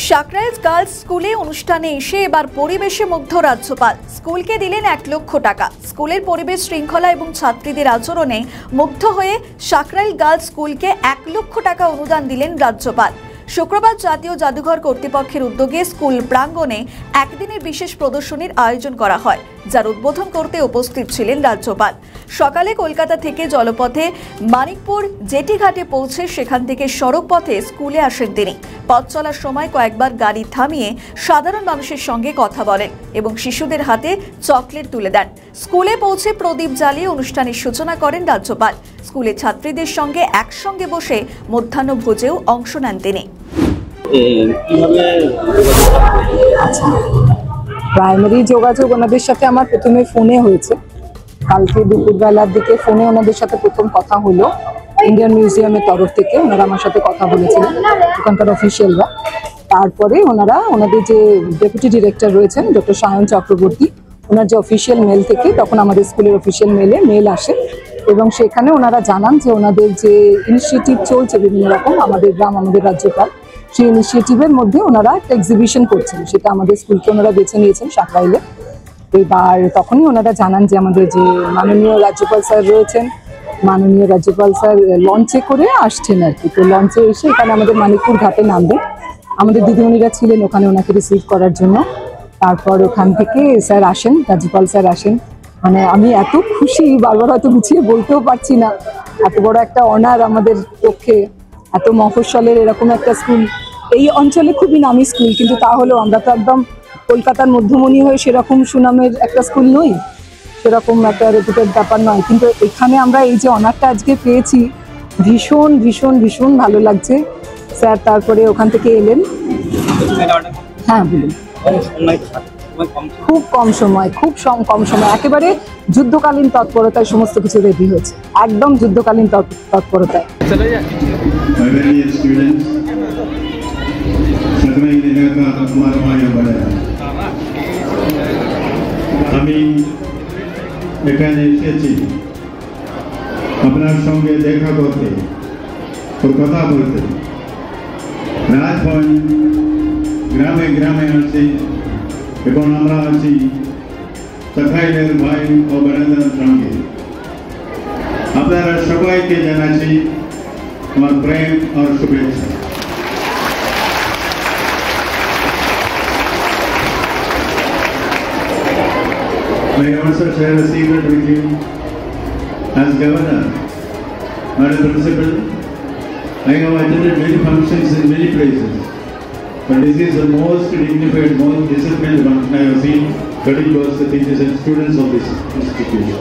Sankrail girls স্কুলে অনুষ্ঠানে এসে এবার পরিবেশে মুগ্ধ রাজ্যপাল। স্কুলকে দিলেন 1 লক্ষ টাকা। স্কুলের পরিবেশ শৃঙ্খলা এবং ছাত্রীদের আচরণে মুগ্ধ হয়ে সাকরাইল গার্লস স্কুলকে 1 লক্ষ টাকা অনুদান দিলেন রাজ্যপাল। শুক্রবার জাতীয় জাদুঘর কর্তৃপক্ষের উদ্যোগে স্কুল প্রাঙ্গণে একদিনের বিশেষ প্রদর্শনীর আয়োজন করা হয়, যার উদ্বোধন করতে উপস্থিত ছিলেন রাজ্যপাল। সকালে কলকাতা থেকে জলপথে মানিকপুর জেটি ঘাটে পৌঁছে সেখান থেকে সড়ক পথে স্কুলে আসেন তিনি। পথ চলার সময় কয়েকবার গাড়ি থামিয়ে সাধারণ মানুষের সঙ্গে কথা বলেন এবং শিশুদের হাতে চকলেট তুলে দেন। স্কুলে পৌঁছে প্রদীপ জ্বালিয়ে অনুষ্ঠানের সূচনা করেন রাজ্যপাল। স্কুলের ছাত্রীদের সঙ্গে একসঙ্গে বসে মধ্যাহ্নভোজেও অংশ নেন তিনি। প্রাইমারি যোগাযোগ ওনাদের সাথে আমার প্রথমে ফোনে হয়েছে। কালকে দুপুরবেলার দিকে ফোনে ওনাদের সাথে প্রথম কথা হলো। ইন্ডিয়ান মিউজিয়ামের তরফ থেকে ওনারা আমার সাথে কথা বলেছিলেন, ওখানকার অফিসিয়ালরা। তারপরে ওনাদের যে ডেপুটি ডিরেক্টর রয়েছেন ডক্টর সায়ন চক্রবর্তী, ওনার যে অফিসিয়াল মেল থেকে তখন আমাদের স্কুলের অফিসিয়াল মেল আসে এবং সেখানে ওনারা জানান যে ওনাদের যে ইনিশিয়েটিভ চলছে বিভিন্ন রকম, আমাদের গ্রাম আমাদের রাজ্যপাল, সেই ইনিশিয়েটিভের মধ্যে ওনারা একটা এক্সিবিশন করছেন, সেটা আমাদের স্কুলকে ওনারা বেছে নিয়েছেন সাকরাইলে। এবার তখনই ওনারা জানান যে আমাদের যে মাননীয় রাজ্যপাল স্যার রয়েছেন, মাননীয় রাজ্যপাল স্যার লঞ্চে করে আসছেন আর কি। তো লঞ্চে এসে এখানে আমাদের মানিকপুর ঘাটে নামবেন। আমাদের দিদিমণিরা ছিলেন ওখানে ওনাকে রিসিভ করার জন্য। তারপর ওখান থেকে স্যার আসেন, রাজ্যপাল স্যার আসেন। মানে আমি এত খুশি, বারবার হয়তো গুছিয়ে বলতেও পারছি না। এত বড় একটা অনার আমাদের পক্ষে, এত মফস্বলের এরকম একটা স্কুল, এই অঞ্চলে খুবই নামি স্কুল, কিন্তু তাহলেও আমরা তো একদম কলকাতার মধ্যমণি হয়ে সেরকম সুনামের একটা স্কুল নই, সেরকম একটা রেপুটেড ব্যাপার নয়, কিন্তু এখানে আমরা এই যে অনারটা আজকে পেয়েছি, ভীষণ ভীষণ ভীষণ ভালো লাগছে। স্যার তারপরে ওখান থেকে এলেন। হ্যাঁ বলুন। খুব কম সময়, একেবারে যুদ্ধকালীন তৎপরতায় সমস্ত কিছু রেডি হয়েছে, একদম যুদ্ধকালীন তৎপরতায়। আমি এখানে এসেছি আপনার সঙ্গে দেখা করতে ও কথা বলতে। রাজভবন গ্রামে গ্রামে আছি, এখন আমরা আছি সাকরাইলের ভাই ও বোনেদের সঙ্গে। আপনারা সবাইকে জানাচ্ছি আমার প্রেম আর শুভেচ্ছা। May I also share a secret with you? As Governor, Madam Principal, I have attended many functions in many places, but this is the most dignified, most disciplined function I have seen, cutting towards the teachers and students of this institution.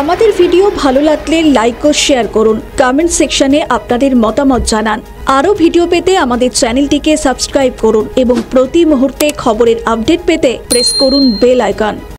আমাদের video ভালো লাগলে like ও share করুন, comment সেকশনে আপনাদের মতামত জানান। আরও video পেতে আমাদের চ্যানেলটিকে সাবস্ক্রাইব করুন এবং প্রতি মুহূর্তে খবরের আপডেট পেতে প্রেস করুন বেল আইকন।